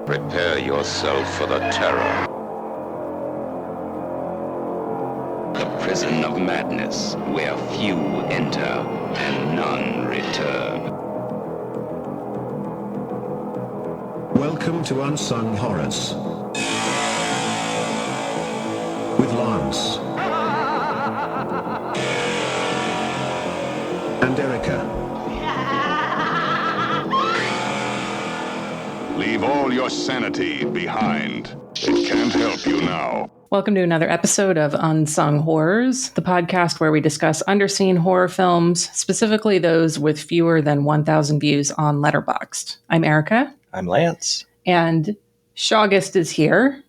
Prepare yourself for the terror. The prison of madness, where few enter and none return. Welcome to Unsung Horrors. With Lance. And Erica. Leave all your sanity behind. It can't help you now. Welcome to another episode of Unsung Horrors, the podcast where we discuss underseen horror films, specifically those with fewer than 1,000 views on Letterboxd. I'm Erica. I'm Lance. And Shawgust is here.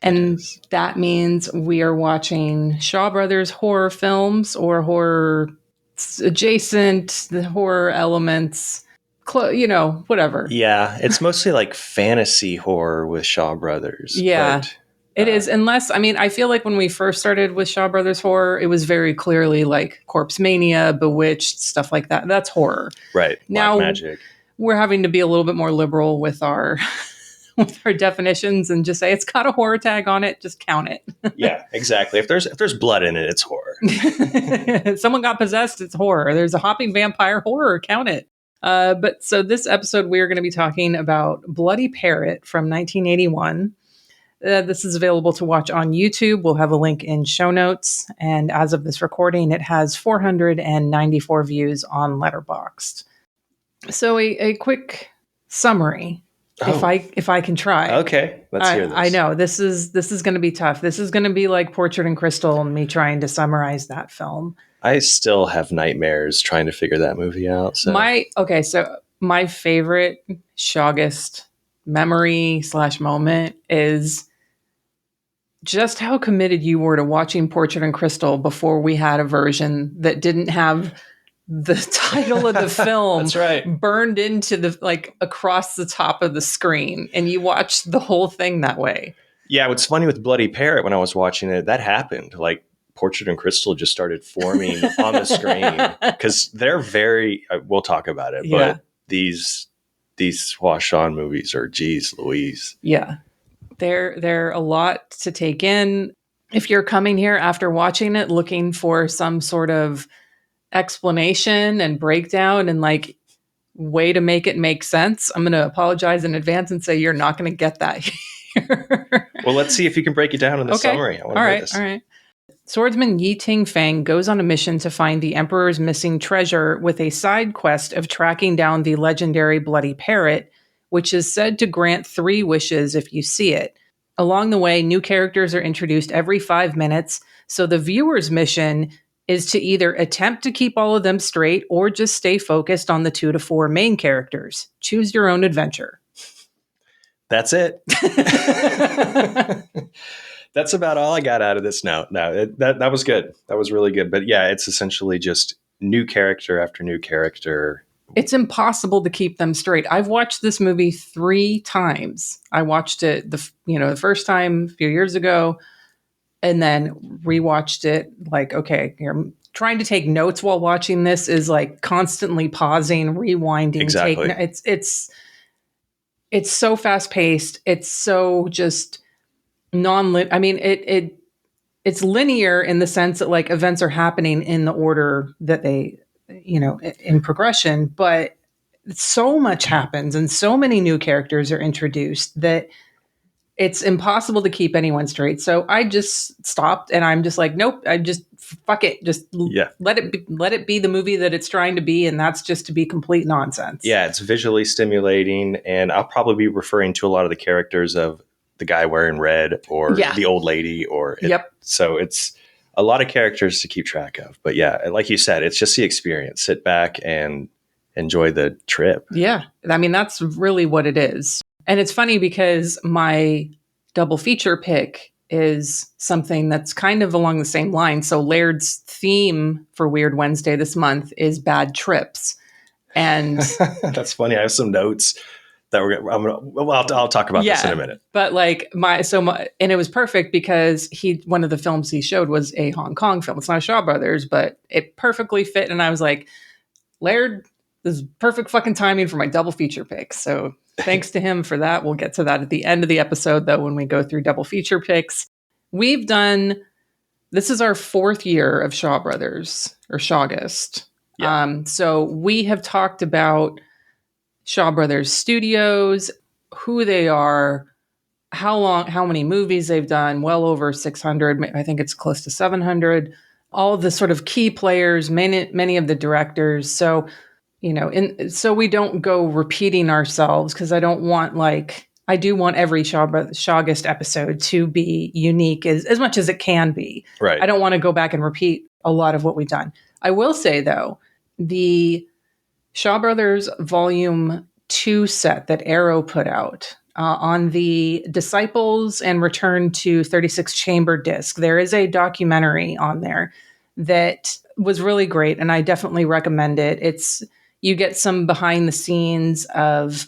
And that means we are watching Shaw Brothers horror films or horror adjacent, the horror elements, whatever. Yeah, it's mostly like fantasy horror with Shaw Brothers. Yeah, but, it is. Unless, I feel like when we first started with Shaw Brothers horror, it was very clearly like Corpse Mania, Bewitched, stuff like that. That's horror. Right. Now, Black magic. We're having to be a little bit more liberal with our with our definitions and just say it's got a horror tag on it, just count it. Yeah, exactly. If there's blood in it, it's horror. Someone got possessed, it's horror. There's a hopping vampire, horror, count it. But so this episode, we are going to be talking about Bloody Parrot from 1981. This is available to watch on YouTube. We'll have a link in show notes. And as of this recording, it has 494 views on Letterboxd. So a quick summary. If I can try. Okay, let's hear this. I know this is going to be tough. This is going to be like Portrait in Crystal and me trying to summarize that film. I still have nightmares trying to figure that movie out. So My favorite Shawgust memory / moment is just how committed you were to watching Portrait in Crystal before we had a version that didn't have the title of the film That's right. burned into the across the top of the screen, and you watched the whole thing that way. Yeah, what's funny with Bloody Parrot, when I was watching it, that happened. Like Portrait in Crystal just started forming on the screen because they're very. We'll talk about it, but these Hua Shan movies are, geez Louise. Yeah, they're a lot to take in. If you're coming here after watching it looking for some sort of explanation and breakdown and way to make it make sense, I'm going to apologize in advance and say you're not going to get that here. Well, let's see if you can break it down in the summary. I want to hear this. All right. Swordsman Yi Ting Fang goes on a mission to find the Emperor's missing treasure with a side quest of tracking down the legendary Bloody Parrot, which is said to grant 3 wishes if you see it. Along the way, new characters are introduced every 5 minutes, so the viewer's mission is to either attempt to keep all of them straight or just stay focused on the 2 to 4 main characters. Choose your own adventure. That's it. That's about all I got out of this note. No, that was good. That was really good. But yeah, it's essentially just new character after new character. It's impossible to keep them straight. I've watched this movie 3 times. I watched it the first time a few years ago, and then rewatched it. You're trying to take notes while watching this is constantly pausing, rewinding. Exactly. It's so fast paced. It's so just non-linear. It's linear in the sense that events are happening in the order that they, in progression, but so much happens and so many new characters are introduced that it's impossible to keep anyone straight. So I just stopped and I'm just nope, I just fuck it. Just let it be the movie that it's trying to be. And that's just to be complete nonsense. Yeah. It's visually stimulating. And I'll probably be referring to a lot of the characters of the guy wearing red or the old lady So it's a lot of characters to keep track of. But yeah, like you said, it's just the experience. Sit back and enjoy the trip. Yeah. That's really what it is. And it's funny because my double feature pick is something that's kind of along the same line. So Laird's theme for Weird Wednesday this month is bad trips. And that's funny. I have some notes that I'll talk about this in a minute. But like and it was perfect because one of the films he showed was a Hong Kong film. It's not a Shaw Brothers, but it perfectly fit. And I was like, Laird, this is perfect fucking timing for my double feature pick. So thanks to him for that. We'll get to that at the end of the episode, though, when we go through double feature picks. This is our 4th year of Shaw Brothers or Shawgust. Yeah. So we have talked about Shaw Brothers Studios, who they are, how many movies they've done, well over 600. I think it's close to 700. All of the sort of key players, many of the directors. So, so we don't go repeating ourselves because I don't want I do want every Shawgust episode to be unique as much as it can be. Right. I don't want to go back and repeat a lot of what we've done. I will say, though, the Shaw Brothers Volume 2 set that Arrow put out on the Disciples and Return to 36 Chamber disc, there is a documentary on there that was really great, and I definitely recommend it. You get some behind the scenes of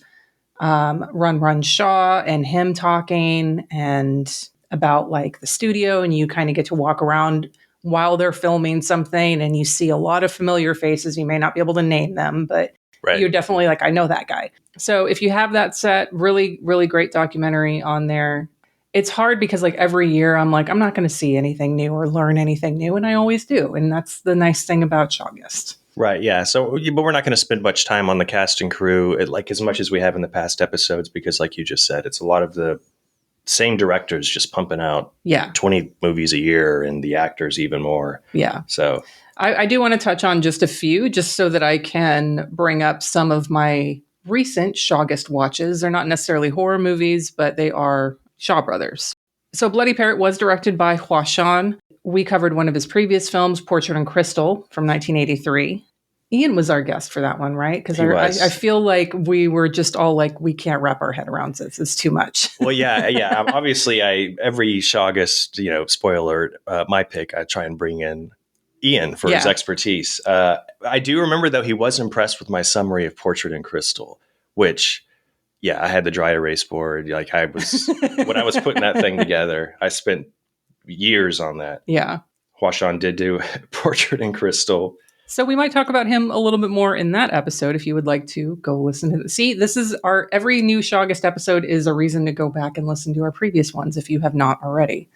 Run Shaw and him talking and about the studio, and you kind of get to walk around while they're filming something and you see a lot of familiar faces. You may not be able to name them, but you're definitely I know that guy. So if you have that set, really, really great documentary on there. It's hard because every year I'm I'm not going to see anything new or learn anything new. And I always do. And that's the nice thing about Shawgust. Right. Yeah. So, but we're not going to spend much time on the cast and crew as much as we have in the past episodes, because like you just said, it's a lot of the same directors just pumping out 20 movies a year, and the actors even more. Yeah. So I do want to touch on just a few, just so that I can bring up some of my recent Shawgust watches. They're not necessarily horror movies, but they are Shaw Brothers. So Bloody Parrot was directed by Hua Shan. We covered one of his previous films, Portrait in Crystal, from 1983. Ian was our guest for that one, right? Because I feel like we were just all we can't wrap our head around this. It's too much. Well, yeah. Obviously, every Shawgust, spoiler, my pick, I try and bring in Ian for his expertise. I do remember, though, he was impressed with my summary of Portrait in Crystal, which, I had the dry erase board. When I was putting that thing together, I spent years on that. Yeah. Hua Shan did do Portrait in Crystal. So we might talk about him a little bit more in that episode if you would like to go listen to it. See, this is every new Shawgust episode is a reason to go back and listen to our previous ones if you have not already.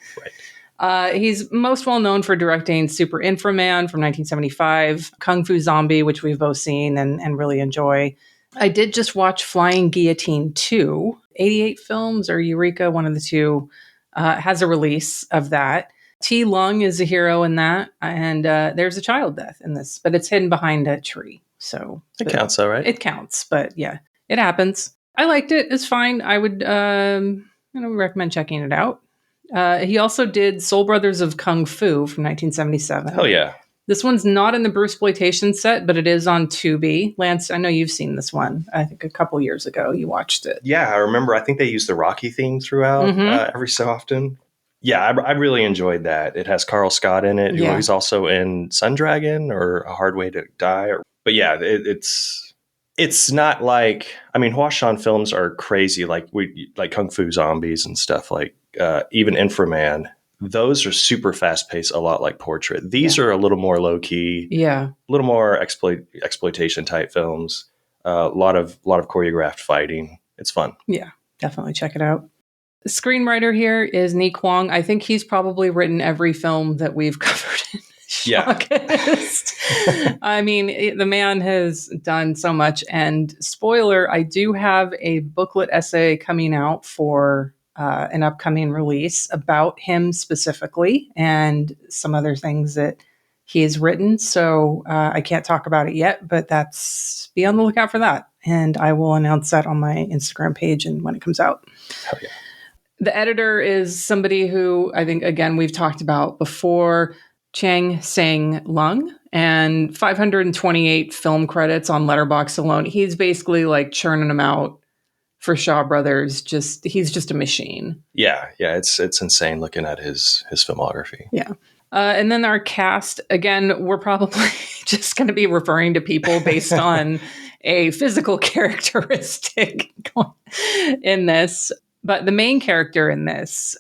Right. He's most well known for directing Super Inframan from 1975, Kung Fu Zombie, which we've both seen and really enjoy. I did just watch Flying Guillotine 2, 88 Films or Eureka, one of the two, has a release of that. T. Lung is a hero in that, and there's a child death in this, but it's hidden behind a tree. So it counts, though, right? It counts, but yeah, it happens. I liked it. It's fine. I would recommend checking it out. He also did Soul Brothers of Kung Fu from 1977. Oh, yeah. This one's not in the Bruceploitation set, but it is on Tubi. Lance, I know you've seen this one. I think a couple years ago you watched it. Yeah, I remember. I think they use the Rocky theme throughout every so often. Yeah, I really enjoyed that. It has Carl Scott in it, who's also in Sundragon or A Hard Way to Die. But yeah, it's not Hua Shan films are crazy, like Kung Fu Zombies and stuff, even Inframan. Those are super fast paced, a lot like Portrait. These are a little more low key, a little more exploitation type films. A lot of choreographed fighting. It's fun. Yeah, definitely check it out. The screenwriter here is Ni Kwong. I think he's probably written every film that we've covered in Shawgust. I mean, the man has done so much. And spoiler, I do have a booklet essay coming out for an upcoming release about him specifically and some other things that he has written. So I can't talk about it yet, but be on the lookout for that. And I will announce that on my Instagram page and when it comes out. Hell yeah. The editor is somebody who I think, again, we've talked about before, Chang Sang Lung, and 528 film credits on Letterboxd alone. He's basically churning them out for Shaw Brothers. He's just a machine. Yeah. It's insane looking at his filmography. Yeah. And then our cast, again, we're probably just going to be referring to people based on a physical characteristic in this. But the main character in this,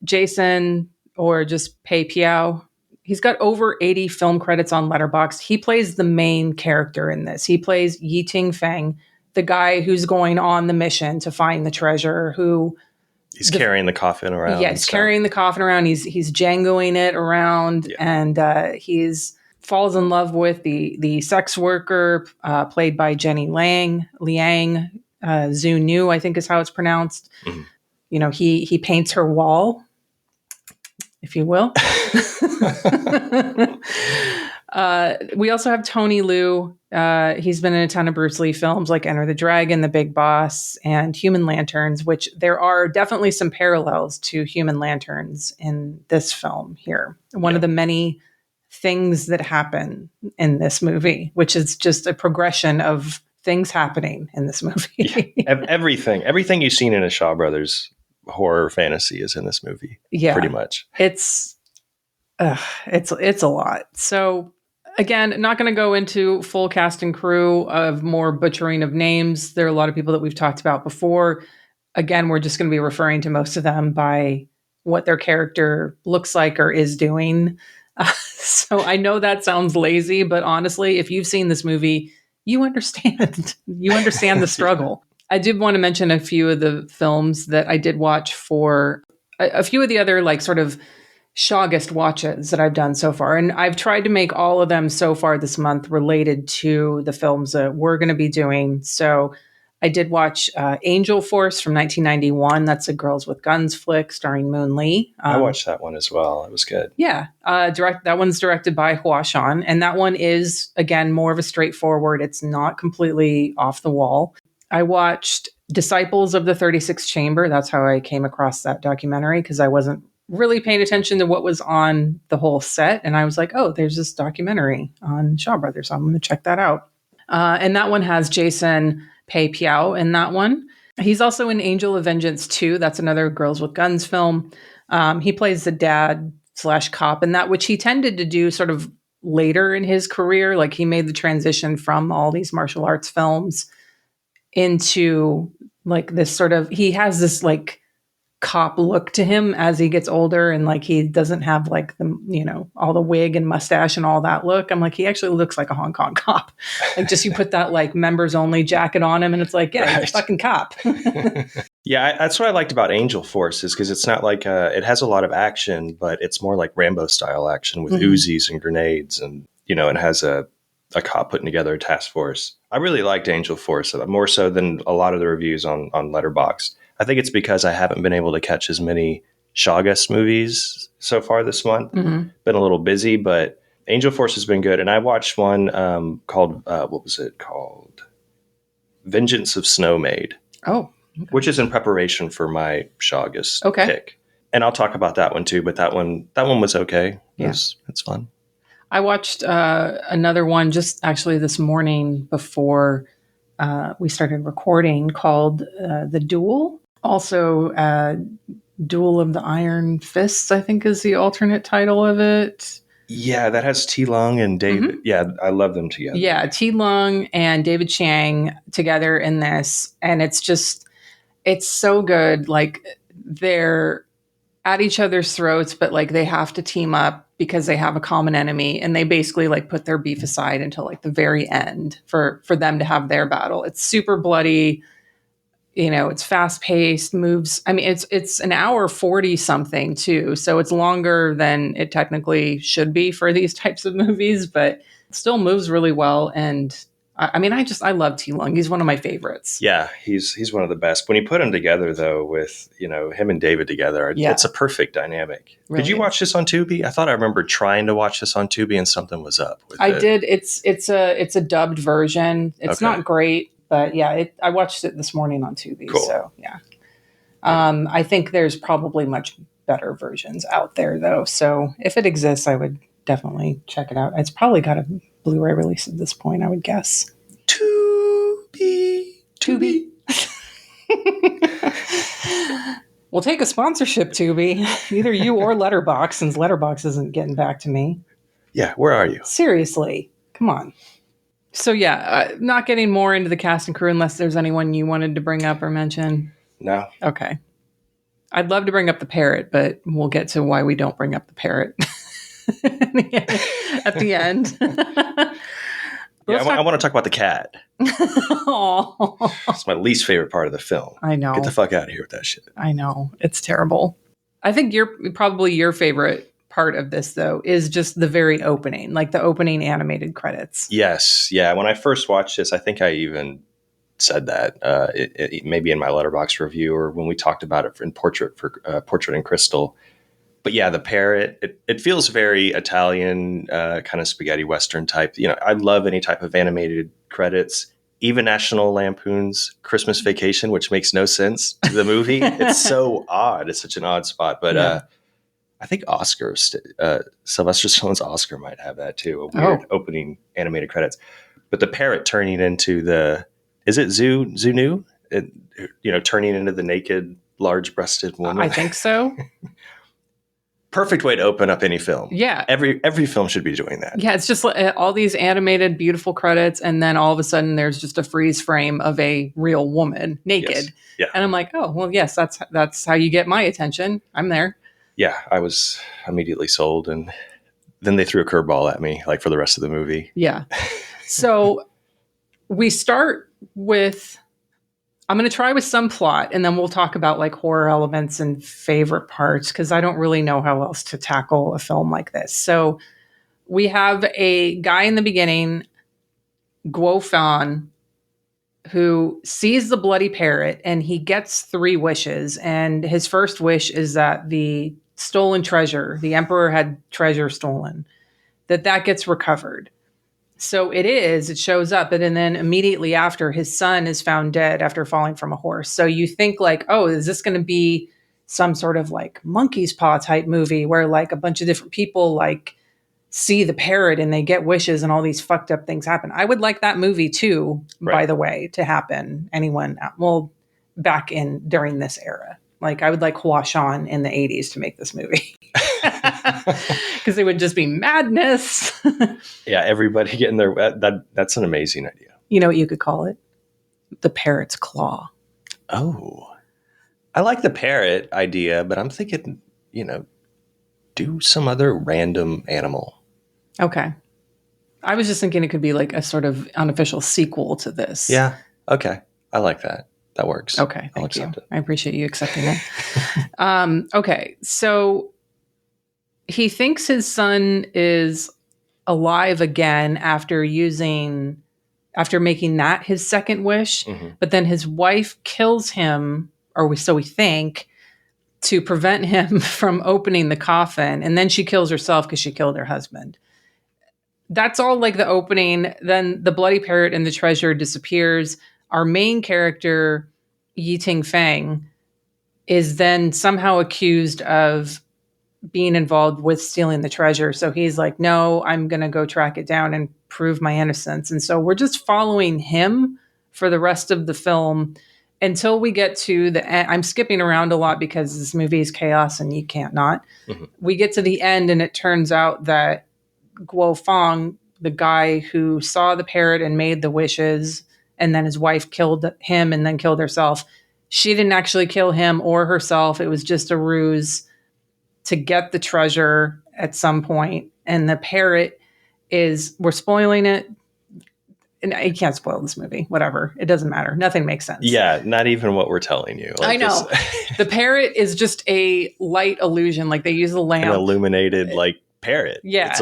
Jason, or just Pei Piao, he's got over 80 film credits on Letterboxd. He plays the main character in this. He plays Yi Ting Feng, the guy who's going on the mission to find the treasure, he's carrying the coffin around. Yeah, he's carrying the coffin around. He's jangoing it around, and he's falls in love with the sex worker played by Jenny Liang, Zhu Nu, I think is how it's pronounced. Mm-hmm. You know, he paints her wall, if you will. We also have Tony Liu. He's been in a ton of Bruce Lee films like Enter the Dragon, The Big Boss, and Human Lanterns, which there are definitely some parallels to Human Lanterns in this film here. One of the many things that happen in this movie, which is just a progression of things happening in this movie. Everything you've seen in a Shaw Brothers horror fantasy is in this movie. Yeah, pretty much. It's a lot. So again, not going to go into full cast and crew of more butchering of names. There are a lot of people that we've talked about before. Again, we're just going to be referring to most of them by what their character looks like or is doing. So I know that sounds lazy, but honestly, if you've seen this movie, you understand. You understand the struggle. I did want to mention a few of the films that I did watch for a few of the other like sort of Shawgust watches that I've done so far. And I've tried to make all of them so far this month related to the films that we're going to be doing. So I did watch Angel Force from 1991. That's a Girls with Guns flick starring Moon Lee. I watched that one as well. It was good. Yeah. That one's directed by Hua Shan. And that one is, again, more of a straightforward. It's not completely off the wall. I watched Disciples of the 36th Chamber. That's how I came across that documentary, because I wasn't really paying attention to what was on the whole set. And I was like, oh, there's this documentary on Shaw Brothers. I'm going to check that out. And that one has Jason Pei Piao in that one. He's also in Angel of Vengeance 2. That's another Girls with Guns film. He plays the dad/cop in that, which he tended to do sort of later in his career. Like he made the transition from all these martial arts films into like this sort of, he has this like cop look to him as he gets older, and like he doesn't have like the, you know, all the wig and mustache and all that look. I'm like, he actually looks like a Hong Kong cop. Like just you put that like members only jacket on him and it's like, yeah, right. He's a fucking cop. Yeah, that's what I liked about Angel Force, is because it's not like it has a lot of action, but it's more like Rambo style action with Uzis and grenades, and you know, it has a cop putting together a task force. I really liked Angel Force more so than a lot of the reviews on Letterboxd. I think it's because I haven't been able to catch as many Shawgust movies so far this month. Mm-hmm. Been a little busy, but Angel Force has been good. And I watched one called, what was it called? Vengeance of Snow Maid. Oh. Okay. Which is in preparation for my Shawgust pick. And I'll talk about that one too, but that one was okay. Yeah. It's fun. I watched another one just actually this morning before we started recording called The Duel. Also, Duel of the Iron Fists, I think is the alternate title of it. Yeah, that has T. Lung and David. Mm-hmm. Yeah, I love them together. Yeah, T. Lung and David Chiang together in this. And it's so good. Like they're at each other's throats, but like they have to team up because they have a common enemy, and they basically like put their beef aside until like the very end for them to have their battle. It's super bloody. You know, it's fast paced, moves. I mean, it's an hour 40 something too. So it's longer than it technically should be for these types of movies, but it still moves really well. And I mean, I love T. Lung. He's one of my favorites. Yeah, he's one of the best. When you put him together, though, with, you know, him and David together, it's a perfect dynamic. Really? Did you watch this on Tubi? I thought I remember trying to watch this on Tubi and something was up. I did. It's a dubbed version. It's not great, but yeah, I watched it this morning on Tubi. Cool. So yeah, I think there's probably much better versions out there, though. So if it exists, I would definitely check it out. It's probably got a Blu-ray release at this point, I would guess. Tubi. We'll take a sponsorship, Tubi. Either you or Letterboxd, since Letterboxd isn't getting back to me. Yeah, where are you? Seriously, come on. So yeah, not getting more into the cast and crew unless there's anyone you wanted to bring up or mention. No. Okay. I'd love to bring up the parrot, but we'll get to why we don't bring up the parrot at the end. I want to talk about the cat. It's my least favorite part of the film. I know. Get the fuck out of here with that shit. I know. It's terrible. I think probably your favorite part of this, though, is just the very opening, like the opening animated credits. Yes. Yeah. When I first watched this, I think I even said that maybe in my Letterboxd review or when we talked about it in Portrait in Crystal. But yeah, the parrot, it feels very Italian, kind of spaghetti Western type. You know, I love any type of animated credits, even National Lampoon's Christmas Vacation, which makes no sense to the movie. It's so odd. It's such an odd spot. But I think Sylvester Stallone's Oscar might have that too, a weird opening animated credits. But the parrot turning into is it Zunu? Turning into the naked, large-breasted woman. I think so. Perfect way to open up any film. Yeah. Every film should be doing that. Yeah, it's just like all these animated, beautiful credits, and then all of a sudden there's just a freeze frame of a real woman naked. Yes. Yeah. And I'm like, oh, well, yes, that's how you get my attention. I'm there. Yeah, I was immediately sold, and then they threw a curveball at me, like for the rest of the movie. Yeah. So we start with, I'm going to try with some plot, and then we'll talk about like horror elements and favorite parts, because I don't really know how else to tackle a film like this. So we have a guy in the beginning, Hua Shan, who sees the bloody parrot, and he gets 3 wishes. And his first wish is that the stolen treasure, the emperor had treasure stolen, that gets recovered. So it shows up, and then immediately after, his son is found dead after falling from a horse. So you think like, oh, is this going to be some sort of like monkey's paw type movie where like a bunch of different people like see the parrot and they get wishes and all these fucked up things happen? I would like that movie too, right, by the way, to happen. During this era. Like I would like Hua Shan in the 80s to make this movie. Because it would just be madness. Yeah, everybody getting their that's an amazing idea. You know what you could call it? The Parrot's Claw. Oh. I like the parrot idea, but I'm thinking, do some other random animal. Okay. I was just thinking it could be like a sort of unofficial sequel to this. Yeah. Okay. I like that. That works. Okay. I'll accept it. I appreciate you accepting it. Okay. So he thinks his son is alive again after making that his second wish, but then his wife kills him, so we think, to prevent him from opening the coffin, and then she kills herself because she killed her husband. That's all like the opening. Then the bloody parrot and the treasure disappears. Our main character, Yi Ting Fang, is then somehow accused of being involved with stealing the treasure. So he's like, no, I'm going to go track it down and prove my innocence. And so we're just following him for the rest of the film until we get to the end. I'm skipping around a lot because this movie is chaos and you can't not. We get to the end and it turns out that Guo Fang, the guy who saw the parrot and made the wishes, and then his wife killed him and then killed herself, she didn't actually kill him or herself. It was just a ruse to get the treasure at some point. And the parrot we're spoiling it. And you can't spoil this movie. Whatever. It doesn't matter. Nothing makes sense. Yeah, not even what we're telling you. Like I know. The parrot is just a light illusion. Like they use a lamp. An illuminated like parrot. Yeah.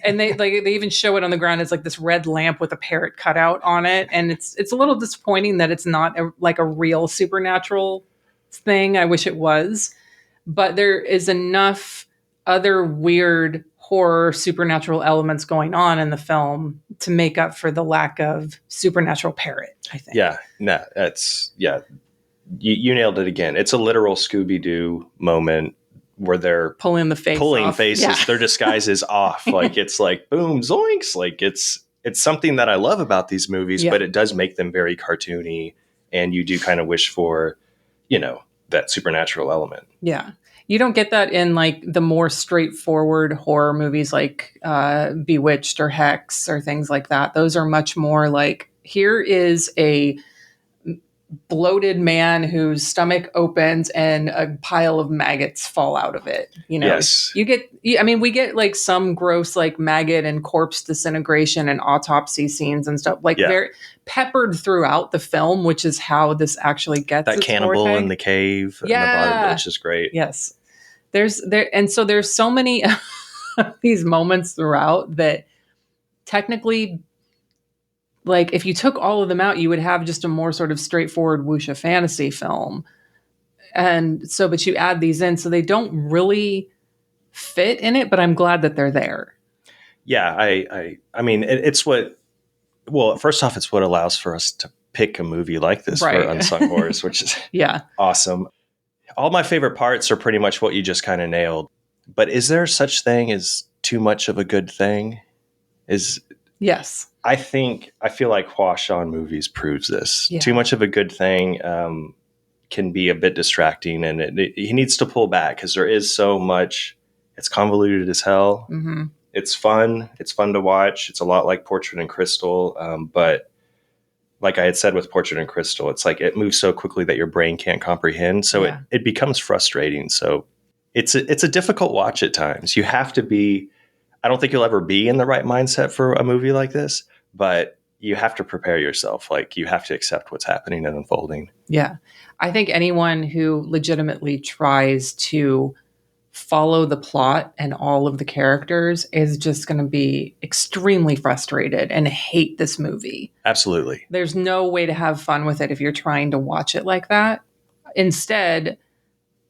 And they even show it on the ground as like this red lamp with a parrot cut out on it. And it's a little disappointing that it's not like a real supernatural thing. I wish it was. But there is enough other weird horror supernatural elements going on in the film to make up for the lack of supernatural parrot, I think. Yeah. No, you nailed it again. It's a literal Scooby-Doo moment where they're pulling faces. Yeah. Their disguise is off. Like it's like boom, zoinks. Like it's something that I love about these movies, but it does make them very cartoony, and you do kind of wish for, that supernatural element. Yeah. You don't get that in like the more straightforward horror movies like Bewitched or Hex or things like that. Those are much more like, here is a bloated man whose stomach opens and a pile of maggots fall out of it. You know, yes. we get like some gross like maggot and corpse disintegration and autopsy scenes and stuff like very peppered throughout the film, which is how this actually gets that cannibal forte. in the cave. In the bottom, which is great. Yes. There's so many of these moments throughout that technically, like, if you took all of them out, you would have just a more sort of straightforward wuxia fantasy film. And so, but you add these in, so they don't really fit in it, but I'm glad that they're there. Yeah, I mean, it's what, well, first off, it's what allows for us to pick a movie like this for Unsung Horrors, which is awesome. All my favorite parts are pretty much what you just kind of nailed. But is there such thing as too much of a good thing? Yes. I feel like Hua Shan movies proves this. Yeah. Too much of a good thing can be a bit distracting, and he needs to pull back because there is so much. It's convoluted as hell. Mm-hmm. It's fun. It's fun to watch. It's a lot like Portrait in Crystal, but like I had said with Portrait in Crystal, it's like it moves so quickly that your brain can't comprehend. So it becomes frustrating. So it's a difficult watch at times. You have to be. I don't think you'll ever be in the right mindset for a movie like this, but you have to prepare yourself. Like, you have to accept what's happening and unfolding. Yeah. I think anyone who legitimately tries to follow the plot and all of the characters is just going to be extremely frustrated and hate this movie. Absolutely. There's no way to have fun with it if you're trying to watch it like that. Instead,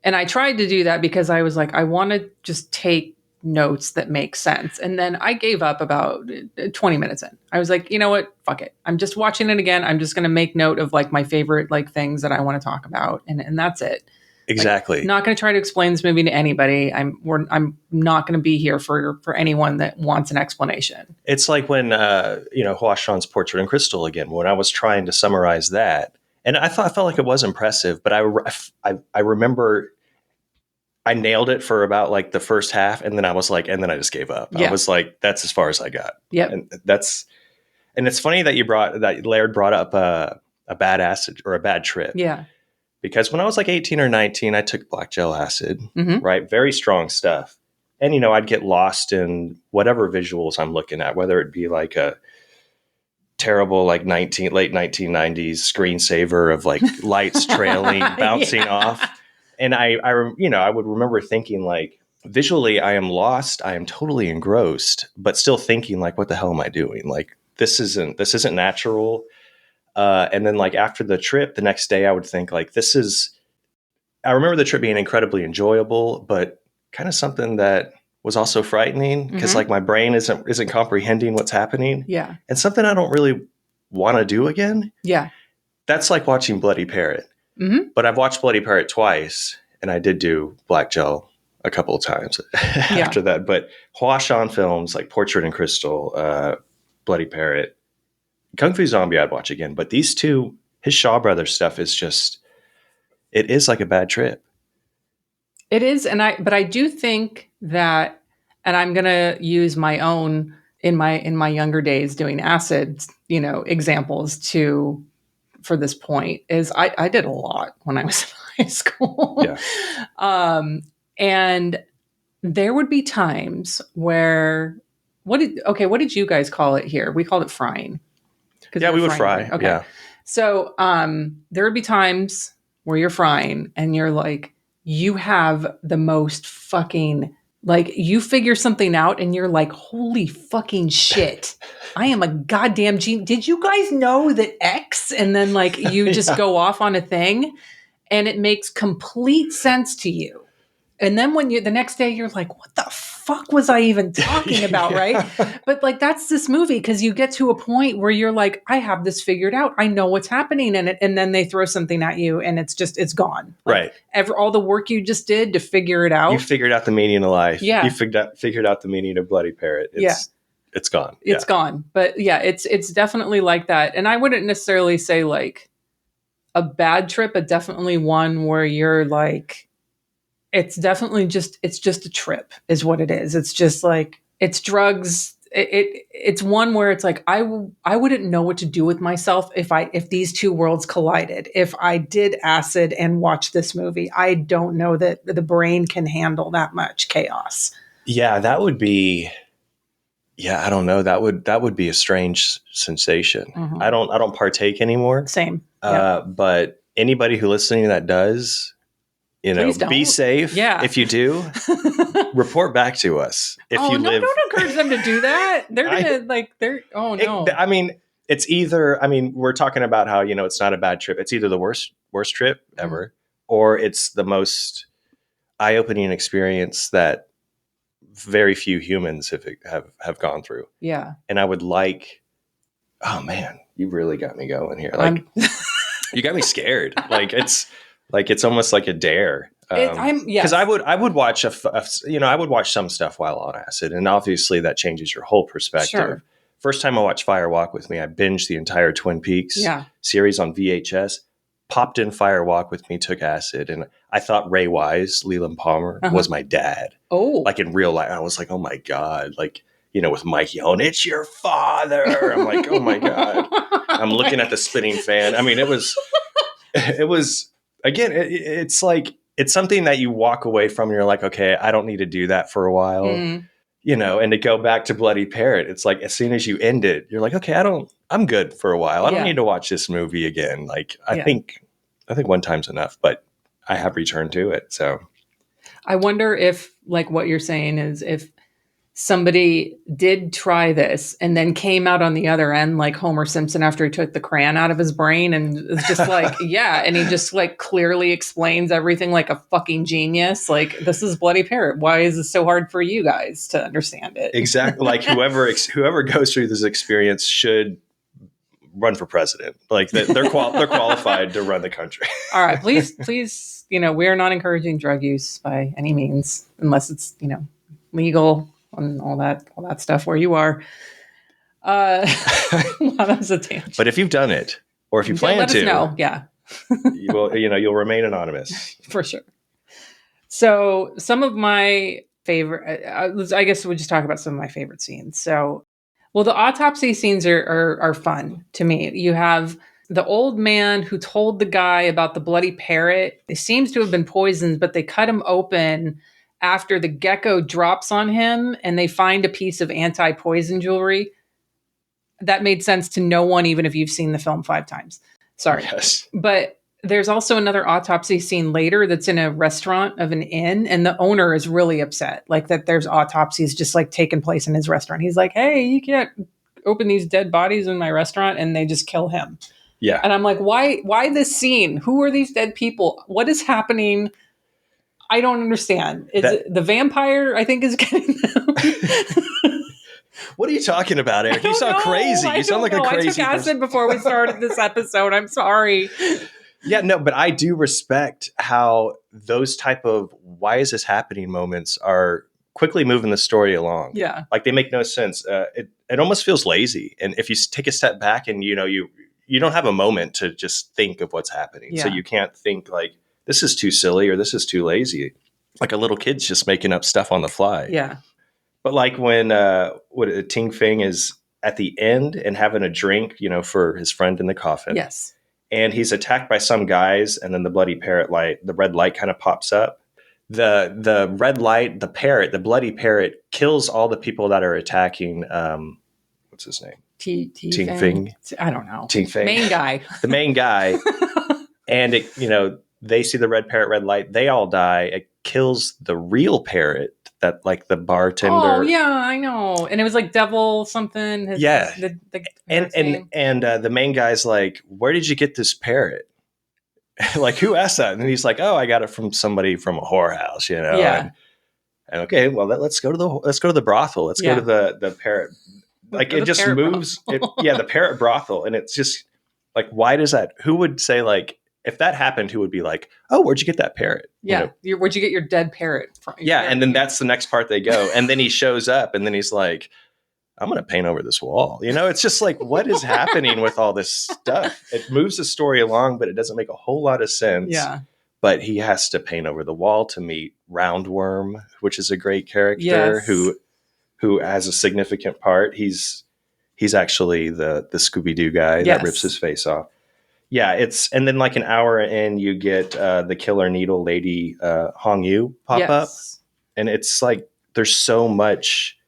and I tried to do that because I was like, I want to just take notes that make sense. And then I gave up about 20 minutes in. I was like, you know what? Fuck it. I'm just watching it again. I'm just going to make note of like my favorite like things that I want to talk about. And that's it. Exactly. Like, not going to try to explain this movie to anybody. I'm not going to be here for anyone that wants an explanation. It's like when, Hua Shan's Portrait in Crystal again, when I was trying to summarize that, and I felt like it was impressive, but I remember I nailed it for about like the first half, and then I was like, and then I just gave up. I was like, that's as far as I got. Yep. And it's funny that Laird brought up a bad acid or a bad trip. Yeah. Because when I was like 18 or 19, I took black gel acid, right? Very strong stuff. And, I'd get lost in whatever visuals I'm looking at, whether it be like a terrible, like late 1990s screensaver of like lights trailing, bouncing off. And I would remember thinking like, visually, I am lost. I am totally engrossed, but still thinking like, what the hell am I doing? Like, this isn't natural. And then like after the trip, the next day I would think like, I remember the trip being incredibly enjoyable, but kind of something that was also frightening because like my brain isn't comprehending what's happening. Yeah. And something I don't really want to do again. Yeah. That's like watching Bloody Parrot. Mm-hmm. But I've watched Bloody Parrot twice, and I did do black gel a couple of times after that. But Hua Shan films like Portrait in Crystal, Bloody Parrot, Kung Fu Zombie I'd watch again. But these two, his Shaw Brothers stuff is just, it is like a bad trip. It is. But I do think that, and I'm going to use my own, in my younger days doing acid, examples for this point, is I did a lot when I was in high school. Yeah. And there would be times where, what did you guys call it here? We called it frying. Yeah, we would fry. Okay. Yeah. So there would be times where you're frying and you're like, you have the most fucking, like, you figure something out and you're like, holy fucking shit. I am a goddamn genius. Did you guys know that X? And then like you just go off on a thing and it makes complete sense to you. And then when the next day you're like, what the fuck was I even talking about? Right. But like, that's this movie. Cause you get to a point where you're like, I have this figured out. I know what's happening in it. And then they throw something at you and it's gone. Like, right. All the work you just did to figure it out. You figured out the meaning of life. Yeah. You figured out the meaning of Bloody Parrot. It's gone. It's gone. But yeah, it's definitely like that. And I wouldn't necessarily say like a bad trip, but definitely one where you're like, it's definitely it's just a trip is what it is. It's just like, it's drugs. It's one where it's like, I wouldn't know what to do with myself if these two worlds collided. If I did acid and watched this movie, I don't know that the brain can handle that much chaos. Yeah, that would be, I don't know. That would be a strange sensation. Mm-hmm. I don't partake anymore. Same. But anybody who listening that does, be safe. Yeah. If you do, report back to us. If you live, don't encourage them to do that. They're no. I mean, it's either, we're talking about how, it's not a bad trip. It's either the worst trip ever, or it's the most eye-opening experience that very few humans have gone through. Yeah. And I would oh man, you really got me going here. You got me scared. It's almost like a dare. Because I would watch I would watch some stuff while on acid, and obviously that changes your whole perspective. Sure. First time I watched Fire Walk with Me, I binged the entire Twin Peaks series on VHS. Popped in Fire Walk with Me, took acid, and I thought Ray Wise, Leland Palmer, was my dad. Oh, like in real life, I was like, oh my god, with Mike yelling, "It's your father!" I'm like, oh my god. I'm looking at the spinning fan. It was again. It's like, it's something that you walk away from, and you're like, okay, I don't need to do that for a while. And to go back to Bloody Parrot, it's like, as soon as you end it, you're like, okay, I'm good for a while. I don't need to watch this movie again. I think one time's enough, but I have returned to it. So I wonder if, what you're saying is, if somebody did try this and then came out on the other end, like Homer Simpson after he took the crayon out of his brain, and it's just and he just clearly explains everything like a fucking genius. This is Bloody Parrot. Why is this so hard for you guys to understand it? Exactly. Whoever goes through this experience should run for president. They're qualified to run the country. All right, please, we are not encouraging drug use by any means, unless it's, legal and all that stuff where you are. Well, that was a tangent. But if you've done it, or if you plan let to, us know. Yeah. you will, you'll remain anonymous. For sure. So some of my favorite, I guess we'll just talk about some of my favorite scenes. So, well, the autopsy scenes are fun to me. You have the old man who told the guy about the bloody parrot. It seems to have been poisoned, but they cut him open after the gecko drops on him, and they find a piece of anti-poison jewelry. That made sense to no one, even if you've seen the film 5 times. Sorry. Yes. But there's also another autopsy scene later that's in a restaurant of an inn, and the owner is really upset, that there's autopsies just taking place in his restaurant. He's like, hey, you can't open these dead bodies in my restaurant, and they just kill him. Yeah. And I'm like, why this scene? Who are these dead people? What is happening? I don't understand. The vampire, I think, is getting them. What are you talking about, Eric? You sound crazy. You sound like a crazy person. I took acid before we started this episode. I'm sorry. Yeah, no, but I do respect how those type of why is this happening moments are quickly moving the story along. Yeah. They make no sense. It almost feels lazy. And if you take a step back and, you don't have a moment to just think of what's happening. Yeah. So you can't think this is too silly or this is too lazy. A little kid's just making up stuff on the fly. Yeah. But when Ting Feng is at the end and having a drink, for his friend in the coffin. Yes. And he's attacked by some guys, and then the bloody parrot the red light kind of pops up. The red light, the parrot, the bloody parrot kills all the people that are attacking. What's his name? Ting Feng. I don't know. Ting Feng. Main guy. The main guy. And they see the red parrot, red light. They all die. It kills the real parrot that the bartender. Oh yeah, I know. And it was devil something. The main guy's like, where did you get this parrot? Who asked that? And he's like, oh, I got it from somebody from a whorehouse, Yeah. And okay, well, let's go to the brothel. Let's go to the parrot. It just moves. The parrot brothel, and it's just why does that? Who would say if that happened, who would be like, oh, where'd you get that parrot? Yeah. Where'd you get your dead parrot from? And then that's the next part they go. And then he shows up and then he's like, I'm going to paint over this wall. It's just what is happening with all this stuff? It moves the story along, but it doesn't make a whole lot of sense. Yeah. But he has to paint over the wall to meet Roundworm, which is a great character Yes. who has a significant part. He's actually the Scooby-Doo guy that rips his face off. Yeah, and then like an hour in, you get the Killer Needle Lady Hong Yu pop up, and it's like there's so much.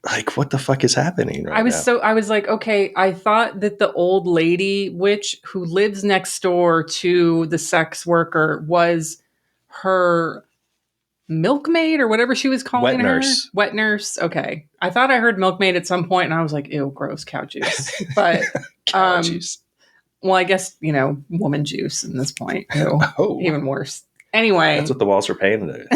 Like, what the fuck is happening right now? I was like, okay, I thought that the old lady witch who lives next door to the sex worker was her milkmaid or whatever she was calling her. Wet nurse. Okay. I thought I heard milkmaid at some point and I was like, ew, gross cow juice. But, cow juice. Well, I guess, woman juice at this point. Oh. Even worse. Anyway. That's what the walls are painted.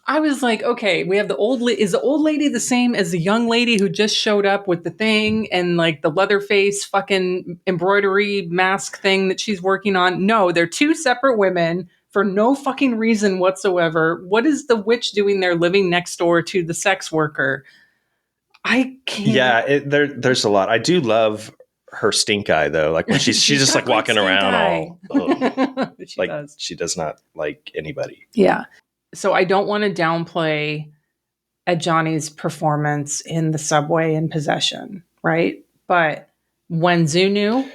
I was like, okay, we have is the old lady the same as the young lady who just showed up with the thing and like the Leatherface fucking embroidery mask thing that she's working on? No, they're two separate women for no fucking reason whatsoever. What is the witch doing there living next door to the sex worker? I can't. Yeah, there's a lot. I do love her stink eye though. Like when she's just like walking around she does not like anybody. Yeah. So I don't want to downplay Johnny's performance in the subway in Possession, right? But when Zunu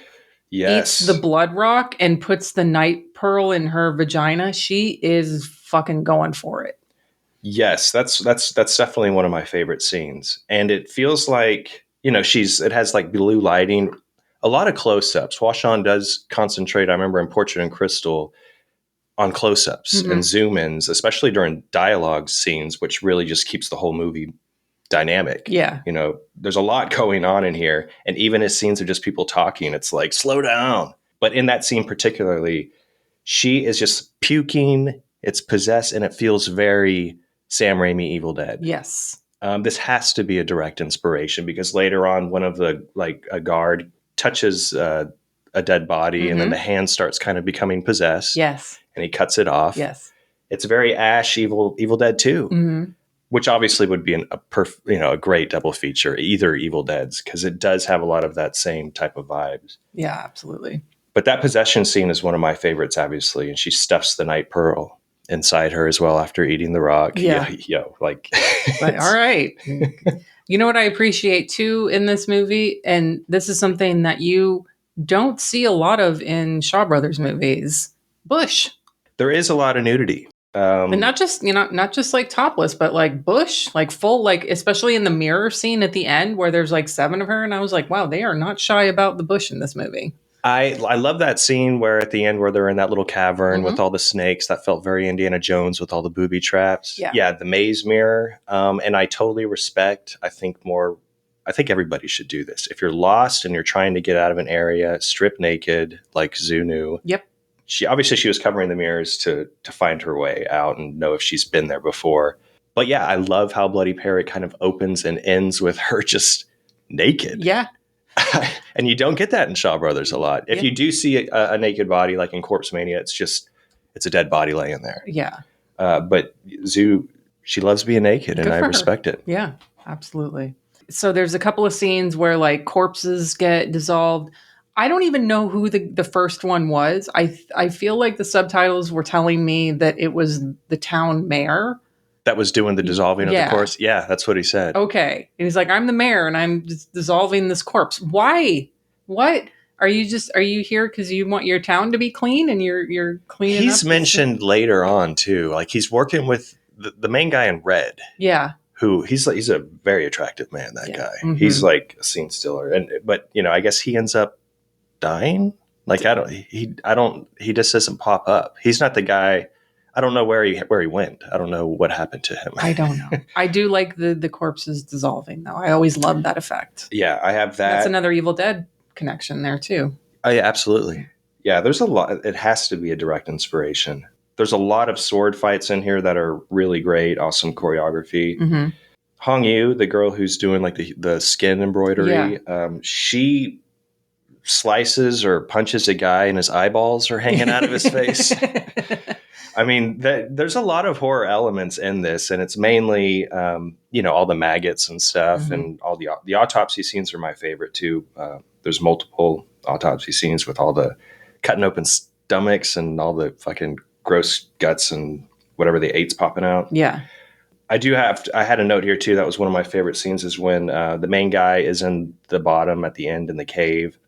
eats the blood rock and puts the night pearl in her vagina, she is fucking going for it. Yes, that's definitely one of my favorite scenes. And it feels like, it has like blue lighting, a lot of close-ups. Hua Shan does concentrate, I remember in Portrait in Crystal, on close-ups and zoom-ins, especially during dialogue scenes, which really just keeps the whole movie dynamic. Yeah. There's a lot going on in here. And even as scenes are just people talking, it's like, slow down. But in that scene particularly, she is just puking, it's possessed, and it feels very Sam Raimi Evil Dead. Yes. This has to be a direct inspiration because later on, one of a guard touches a dead body and then the hand starts kind of becoming possessed. Yes. And he cuts it off. Yes. It's very Ash Evil Dead 2, which obviously would be a great double feature, either Evil Deads, because it does have a lot of that same type of vibes. Yeah, absolutely. But that possession scene is one of my favorites, obviously, and she stuffs the night pearl inside her as well after eating the rock. Yeah. Like all right. You know what I appreciate too in this movie, and this is something that you don't see a lot of in Shaw Brothers movies: bush. There is a lot of nudity. And not just like topless, but like bush, like full, like especially in the mirror scene at the end where there's like 7 of her. And I was like, wow, they are not shy about the bush in this movie. I love that scene where at the end where they're in that little cavern with all the snakes. That felt very Indiana Jones with all the booby traps. Yeah, the maze mirror. And I totally respect, I think everybody should do this. If you're lost and you're trying to get out of an area, strip naked like Zunu. Yep. She was covering the mirrors to find her way out and know if she's been there before. But yeah, I love how Bloody Parrot kind of opens and ends with her just naked. Yeah. And you don't get that in Shaw Brothers a lot. If you do see a naked body, like in Corpse Mania, it's a dead body laying there. Yeah. But Zoo, she loves being naked, and I respect it. Yeah, absolutely. So there's a couple of scenes where like corpses get dissolved. I don't even know who the first one was. I feel like the subtitles were telling me that it was the town mayor that was doing the dissolving of the corpse. Yeah, that's what he said. Okay. And he's like, I'm the mayor and I'm just dissolving this corpse. Why? What? Are you here because you want your town to be clean and you're cleaning He's mentioned later on too. Like he's working with the main guy in red. Yeah. Who he's a very attractive man, that guy. Mm-hmm. He's like a scene stealer. But I guess he ends up dying. Like he just doesn't pop up. He's not the guy. I don't know where he went. I don't know what happened to him. I don't know. I do like the corpses dissolving though. I always love that effect. Yeah, I have that. That's another Evil Dead connection there too. Oh yeah, absolutely. Yeah, there's a lot. It has to be a direct inspiration. There's a lot of sword fights in here that are really great. Awesome choreography. Mm-hmm. Hong Yu, the girl who's doing like the skin embroidery, she slices or punches a guy and his eyeballs are hanging out of his face. I mean, there's a lot of horror elements in this, and it's mainly, all the maggots and stuff, mm-hmm. and all the autopsy scenes are my favorite too. There's multiple autopsy scenes with all the cutting open stomachs and all the fucking gross guts and whatever they ate's popping out. Yeah. I had a note here too. That was one of my favorite scenes is when the main guy is in the bottom at the end in the cave,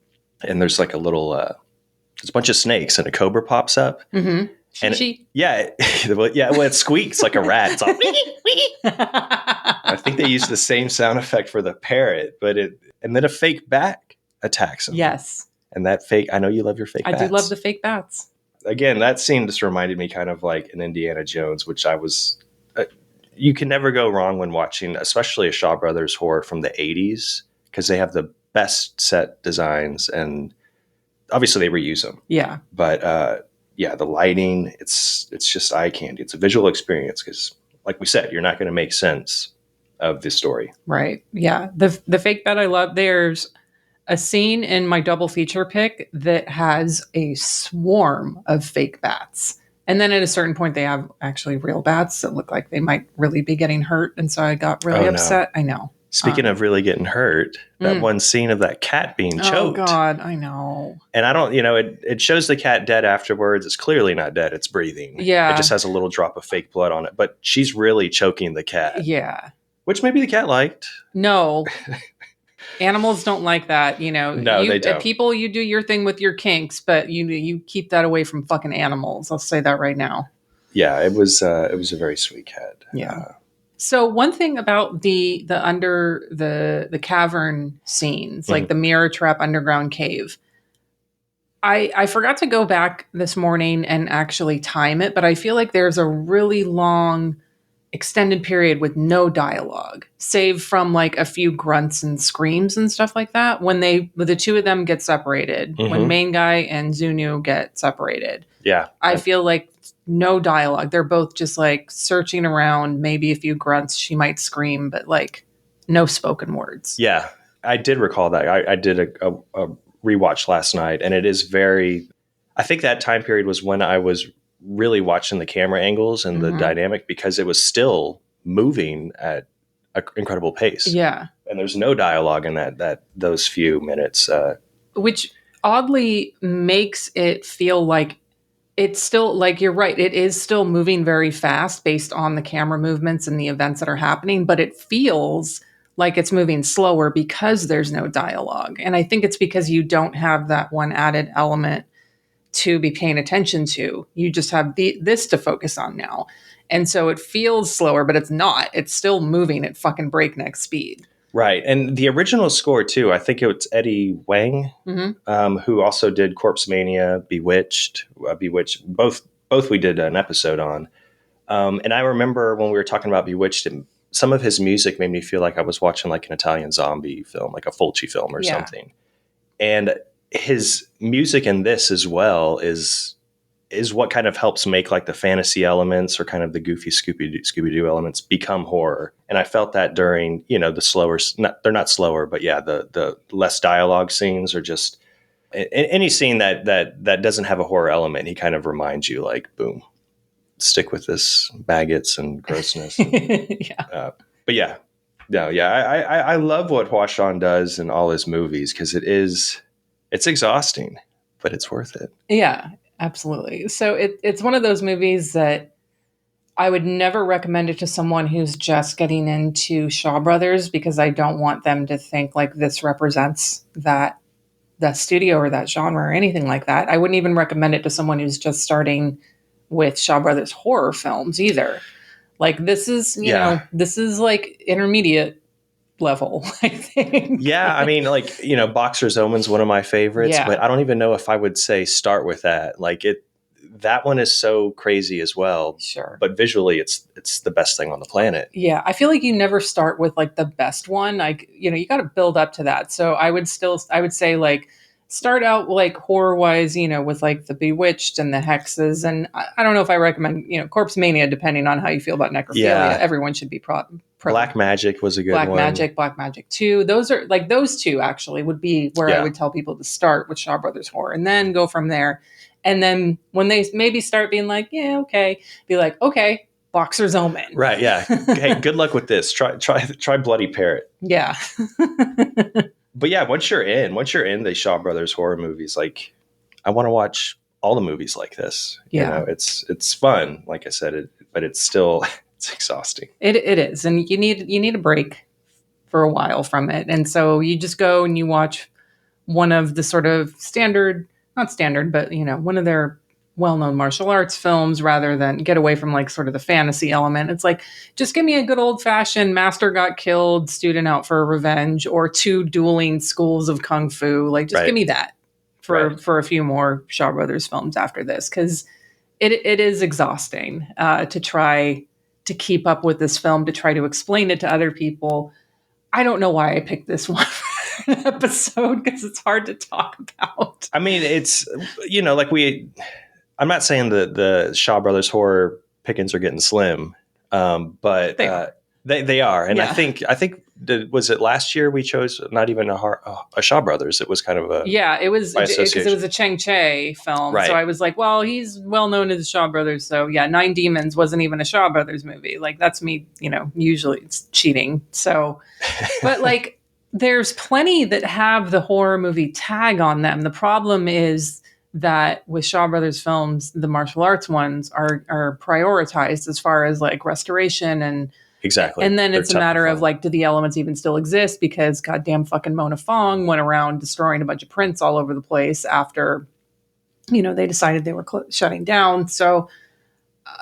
and there's like a little, there's a bunch of snakes and a cobra pops up. Mm-hmm. And it squeaks like a rat. It's all I think they used the same sound effect for the parrot, and then a fake bat attacks him. Yes. And I know you love your fake bats. I do love the fake bats. Again, that scene just reminded me kind of like an Indiana Jones, which you can never go wrong when watching, especially a Shaw Brothers horror from the 80s, because they have the best set designs, and obviously they reuse them. Yeah. But the lighting, it's just eye candy. It's a visual experience because, like we said, you're not going to make sense of this story. Right. Yeah. The fake bat I love. There's a scene in my double feature pick that has a swarm of fake bats. And then at a certain point, they have actually real bats that look like they might really be getting hurt. And so I got really upset. No. I know. Speaking of really getting hurt, that one scene of that cat being choked. Oh, God, I know. And I don't, it shows the cat dead afterwards. It's clearly not dead. It's breathing. Yeah. It just has a little drop of fake blood on it. But she's really choking the cat. Yeah. Which maybe the cat liked. No. Animals don't like that, No, they don't. People, you do your thing with your kinks, but you keep that away from fucking animals. I'll say that right now. Yeah, it was a very sweet cat. Yeah. So one thing about the under the cavern scenes, like the mirror trap underground cave, I forgot to go back this morning and actually time it, but I feel like there's a really long extended period with no dialogue, save from like a few grunts and screams and stuff like that. When the two of them get separated, when main guy and Zunu get separated. Yeah. I feel like no dialogue. They're both just like searching around, maybe a few grunts. She might scream, but like no spoken words. Yeah. I did recall that. I did a rewatch last night, and it is I think that time period was when I was really watching the camera angles and the dynamic, because it was still moving at an incredible pace. Yeah. And there's no dialogue in those few minutes. Which oddly makes it feel like it's still, like, you're right, it is still moving very fast based on the camera movements and the events that are happening, but it feels like it's moving slower because there's no dialogue. And I think it's because you don't have that one added element to be paying attention to. You just have this to focus on now. And so it feels slower, but it's not. It's still moving at fucking breakneck speed. Right. And the original score, too, I think it's Eddie Wang, who also did Corpse Mania, Bewitched. Both we did an episode on. And I remember when we were talking about Bewitched, some of his music made me feel like I was watching like an Italian zombie film, like a Fulci film or something. And his music in this as well is what kind of helps make like the fantasy elements or kind of the goofy Scooby-Doo elements become horror. And I felt that during, the slower, they're not slower, but yeah, the less dialogue scenes, or just any scene that doesn't have a horror element. He kind of reminds you like, boom, stick with this maggots and grossness. Yeah. But yeah, no, yeah. I love what Hua Shan does in all his movies, because it's exhausting, but it's worth it. Yeah, absolutely. So it's one of those movies that I would never recommend it to someone who's just getting into Shaw Brothers, because I don't want them to think like this represents that studio or that genre or anything like that. I wouldn't even recommend it to someone who's just starting with Shaw Brothers horror films either. Like this is, this is like intermediate level, I think. Yeah, I mean, like, Boxer's Omen's one of my favorites, but I don't even know if I would say start with that. Like that one is so crazy as well. Sure. But visually it's the best thing on the planet. Yeah. I feel like you never start with like the best one. Like, you got to build up to that. So I would say like start out like horror wise, with like the Bewitched and the hexes. And I don't know if I recommend, Corpse Mania, depending on how you feel about necrophilia. Yeah. Everyone should be Black Magic was a good one. Black Magic 2. Those are like, those two actually would be where I would tell people to start with Shaw Brothers horror and then go from there. And then when they maybe start being like, yeah, okay, be like, okay, Boxer's Omen. Right. Yeah. Hey, good luck with this. Try Bloody Parrot. Yeah. But yeah, once you're in the Shaw Brothers horror movies, like I want to watch all the movies like this. Yeah. You know, it's fun, like I said, but it's still it's exhausting. It is, and you need a break for a while from it, and so you just go and you watch one of the sort of not standard, but one of their well-known martial arts films, rather than get away from like sort of the fantasy element. It's like, just give me a good old-fashioned master got killed, student out for revenge, or two dueling schools of kung fu. Like, just give me that for a few more Shaw Brothers films after this, because it is exhausting to try to keep up with this film, to try to explain it to other people. I don't know why I picked this one for an episode, because it's hard to talk about. I mean, it's, I'm not saying that the Shaw Brothers horror pickings are getting slim, but they are. And I think was it last year we chose not even a Shaw Brothers? It was kind of it was because it was a Chang Che film. Right. So I was like, well, he's well known as the Shaw Brothers. So yeah, Nine Demons wasn't even a Shaw Brothers movie. Like, that's me, usually it's cheating. So, but like, there's plenty that have the horror movie tag on them. The problem is that with Shaw Brothers films, the martial arts ones are prioritized as far as like restoration and exactly. And then it's a matter of like, do the elements even still exist? Because goddamn fucking Mona Fong went around destroying a bunch of prints all over the place after, they decided they were shutting down. So,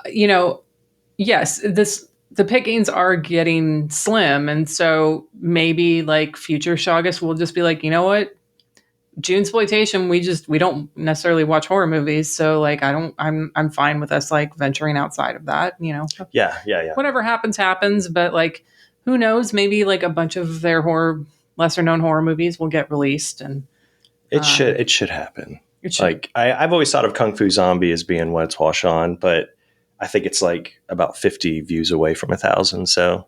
yes, the pickings are getting slim, and so maybe like future Shawgust will just be like, you know what? Junesploitation, we don't necessarily watch horror movies, so like I'm fine with us like venturing outside of that, Yeah. Whatever happens, but like, who knows, maybe like a bunch of their lesser known horror movies will get released, and it should happen. It should. Like, I've always thought of Kung Fu Zombie as being what's Hua Shan, but I think it's like about 50 views away from 1,000, so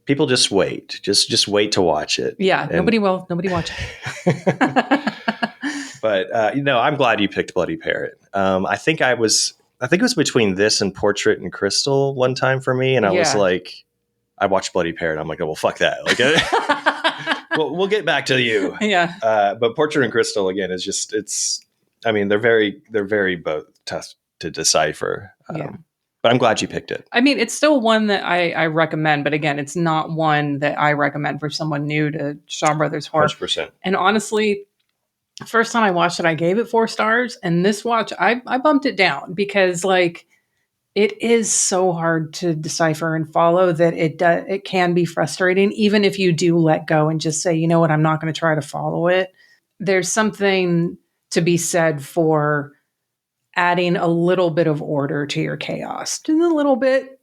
people just wait. Just wait to watch it. Yeah, nobody watch it. But I'm glad you picked Bloody Parrot. I think it was between this and Portrait and Crystal one time for me, and I was like, I watched Bloody Parrot. I'm like, oh, well, fuck that. Like, we'll get back to you. Yeah. But Portrait and Crystal again is just they're very both tough to decipher. But I'm glad you picked it. I mean, it's still one that I recommend, but again, it's not one that I recommend for someone new to Shaw Brothers horror. 100%. And honestly, first time I watched it, I gave it 4 stars. And this watch, I bumped it down because like, it is so hard to decipher and follow that it can be frustrating, even if you do let go and just say, you know what, I'm not going to try to follow it. There's something to be said for adding a little bit of order to your chaos, just a little bit,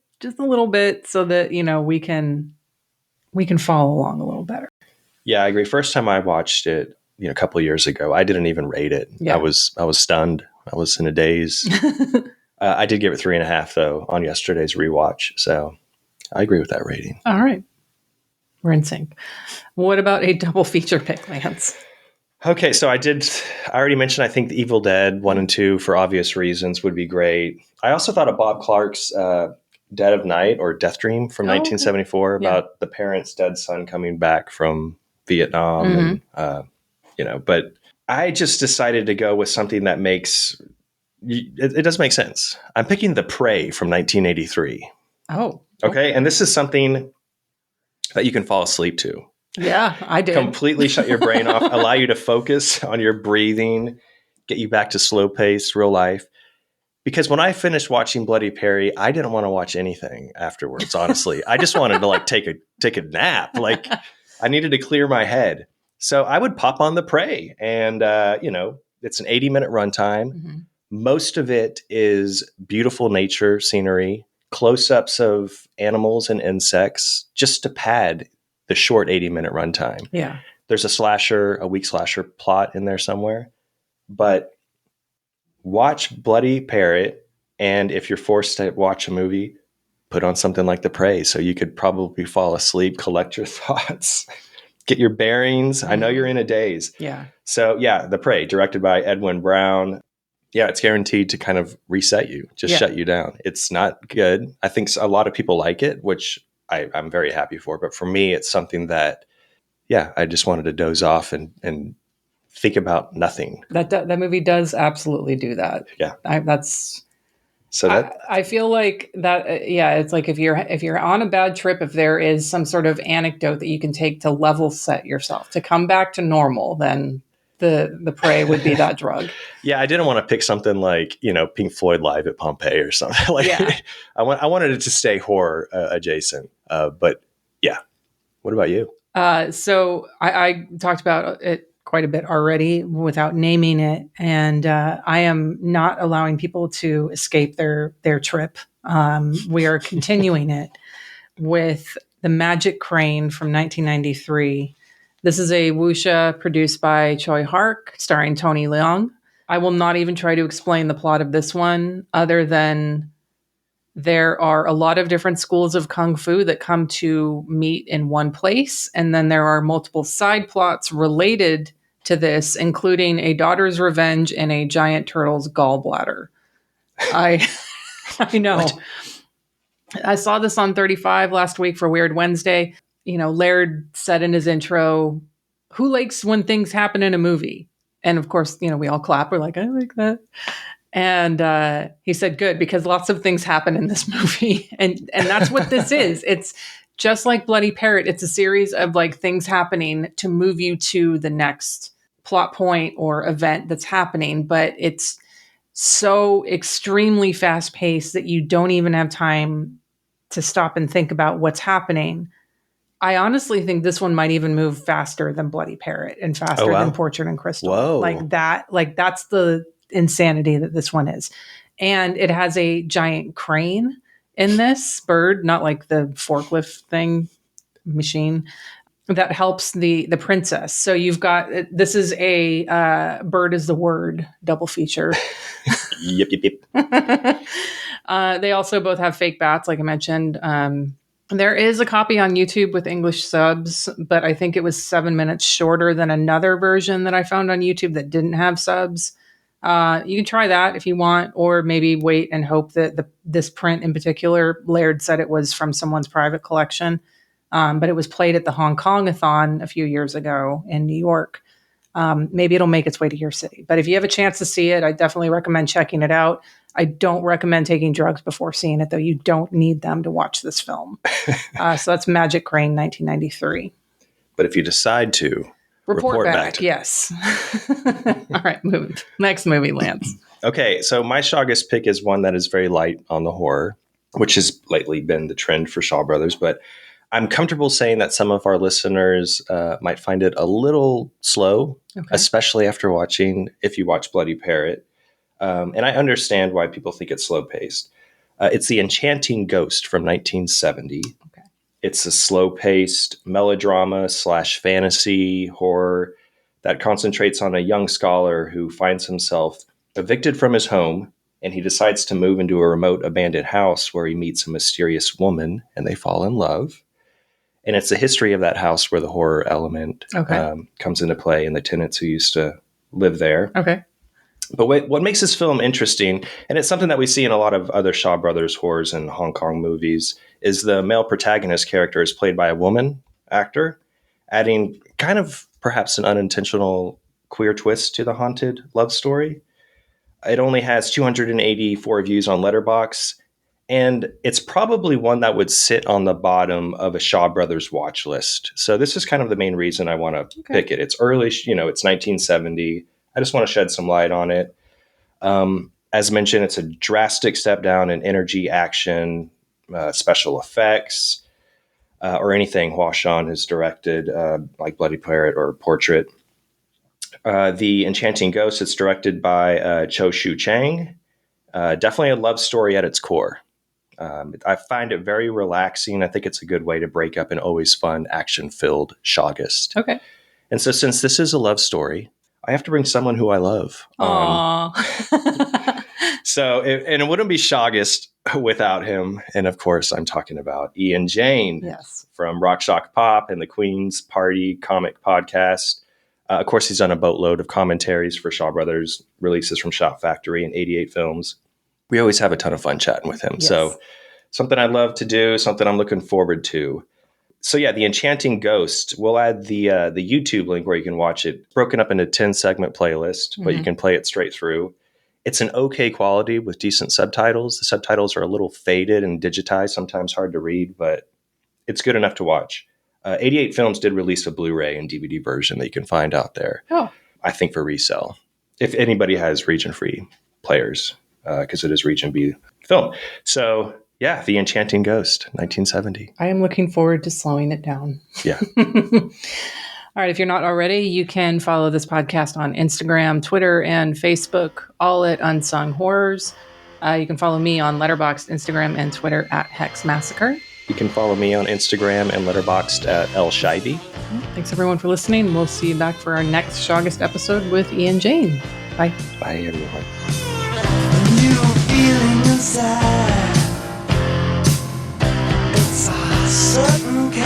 so that we can follow along a little better. Yeah, I agree. First time I watched it, a couple of years ago, I didn't even rate it. Yeah. I was stunned. I was in a daze. I did give it 3.5 though on yesterday's rewatch, so I agree with that rating. All right, we're in sync. What about a double feature pick, Lance? Okay, so I already mentioned, I think the Evil Dead 1 and 2 for obvious reasons would be great. I also thought of Bob Clark's Dead of Night or Death Dream from 1974 about the parents' dead son coming back from Vietnam. And, but I just decided to go with something that makes, it does make sense. I'm picking The Prey from 1983. Oh. Okay, and this is something that you can fall asleep to. Yeah, I did. Completely shut your brain off, allow you to focus on your breathing, get you back to slow pace, real life. Because when I finished watching Bloody Perry, I didn't want to watch anything afterwards, honestly. I just wanted to like take a nap. Like, I needed to clear my head. So I would pop on The Prey, and it's an 80-minute runtime. Mm-hmm. Most of it is beautiful nature scenery, close-ups of animals and insects, just to pad the short 80-minute runtime. Yeah. There's a weak slasher plot in there somewhere. But watch Bloody Parrot, and if you're forced to watch a movie, put on something like The Prey so you could probably fall asleep, collect your thoughts, get your bearings. I know you're in a daze. Yeah. So yeah, The Prey, directed by Edwin Brown. Yeah, it's guaranteed to kind of reset you, shut you down. It's not good. I think a lot of people like it, which I'm very happy for. But for me, it's something that, I just wanted to doze off and think about nothing. That movie does absolutely do that. Yeah. I feel like that. It's like if you're on a bad trip, if there is some sort of anecdote that you can take to level set yourself to come back to normal, then the prey would be that drug. Yeah, I didn't want to pick something like Pink Floyd Live at Pompeii or something. I wanted it to stay horror adjacent. But yeah, what about you? So I talked about it quite a bit already without naming it, and I am not allowing people to escape their trip. We are continuing it with The Magic Crane from 1993. This is a wuxia produced by Choi Hark, starring Tony Leung. I will not even try to explain the plot of this one, other than there are a lot of different schools of Kung Fu that come to meet in one place. And then there are multiple side plots related to this, including a daughter's revenge and a giant turtle's gallbladder. I know. What? I saw this on 35 last week for Weird Wednesday. Laird said in his intro, who likes when things happen in a movie? And of course, we all clap. We're like, I like that. And he said, good, because lots of things happen in this movie. And that's what this is. It's just like Bloody Parrot. It's a series of like things happening to move you to the next plot point or event that's happening. But it's so extremely fast paced that you don't even have time to stop and think about what's happening. I honestly think this one might even move faster than Bloody Parrot and faster than Portrait and Crystal. Whoa. That's the insanity that this one is. And it has a giant crane in this bird, not like the forklift thing machine that helps the princess. So you've got, this is a Bird is the Word double feature. Yep. They also both have fake bats, like I mentioned. There is a copy on YouTube with English subs, but I think it was 7 minutes shorter than another version that I found on YouTube that didn't have subs. You can try that if you want, or maybe wait and hope that this print in particular, Laird said it was from someone's private collection, but it was played at the Hong Kong-a-thon a few years ago in New York. Maybe it'll make its way to your city. But if you have a chance to see it, I definitely recommend checking it out. I don't recommend taking drugs before seeing it, though. You don't need them to watch this film. So that's Magic Crane, 1993. But if you decide to, report back. Yes. All right, next movie, Lance. Okay, so my Shawgust pick is one that is very light on the horror, which has lately been the trend for Shaw Brothers. But I'm comfortable saying that some of our listeners might find it a little slow, especially after if you watch Bloody Parrot. And I understand why people think it's slow-paced. It's The Enchanting Ghost from 1970. Okay. It's a slow-paced melodrama / fantasy horror that concentrates on a young scholar who finds himself evicted from his home, and he decides to move into a remote abandoned house where he meets a mysterious woman, and they fall in love. And it's the history of that house where the horror element comes into play, and the tenants who used to live there. Okay. But what makes this film interesting, and it's something that we see in a lot of other Shaw Brothers horrors and Hong Kong movies, is the male protagonist character is played by a woman actor, adding kind of perhaps an unintentional queer twist to the haunted love story. It only has 284 views on Letterboxd, and it's probably one that would sit on the bottom of a Shaw Brothers watch list. So this is kind of the main reason I want to pick it. It's early, it's 1970. I just want to shed some light on it. As mentioned, it's a drastic step down in energy, action, special effects, or anything Hua Shan has directed, like Bloody Parrot or Portrait. The Enchanting Ghost, it's directed by Cho Shu Chang. Definitely a love story at its core. I find it very relaxing. I think it's a good way to break up an always fun, action-filled Shawgust. Okay. And so since this is a love story, I have to bring someone who I love. So it wouldn't be Shawgust without him. And of course, I'm talking about Ian Jane from Rock Shock Pop and the Queen's Party comic podcast. Of course, he's done a boatload of commentaries for Shaw Brothers, releases from Shop Factory and 88 Films. We always have a ton of fun chatting with him. Yes. So something I love to do, something I'm looking forward to. So yeah, The Enchanting Ghost. We'll add the YouTube link where you can watch it. It's broken up into 10-segment playlist, but you can play it straight through. It's an okay quality with decent subtitles. The subtitles are a little faded and digitized, sometimes hard to read, but it's good enough to watch. 88 Films did release a Blu-ray and DVD version that you can find out there. Oh, I think for resale, if anybody has region-free players, because it is Region B film. So. Yeah, The Enchanting Ghost, 1970. I am looking forward to slowing it down. Yeah. All right, if you're not already, you can follow this podcast on Instagram, Twitter, and Facebook, all at Unsung Horrors. You can follow me on Letterboxd, Instagram, and Twitter at Hex Massacre. You can follow me on Instagram and Letterboxd at Schibi. Thanks, everyone, for listening. We'll see you back for our next Shawgust episode with Ian Jane. Bye. Bye, everyone. Certain kind,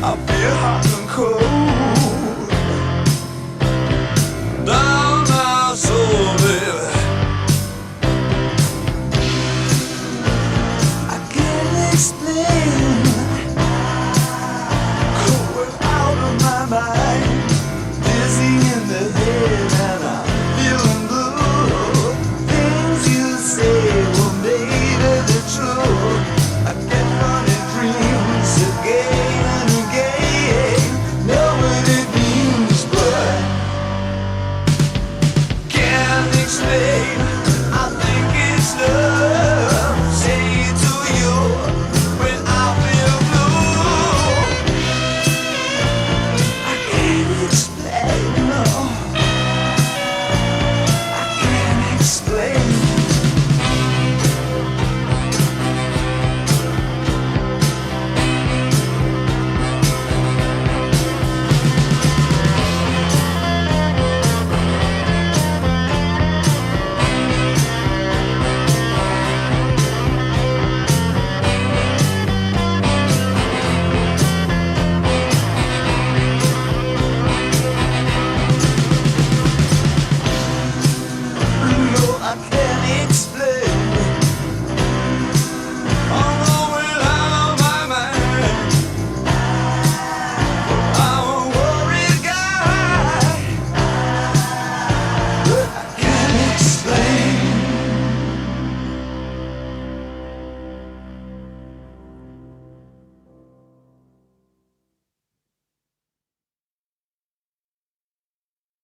I feel hot and cold down my soul, baby. I can't explain, going out of my mind, dizzy in the head, and I'm feeling blue. Things you say were made of the truth. I get running dreams again and again. Know what it means, but can't explain.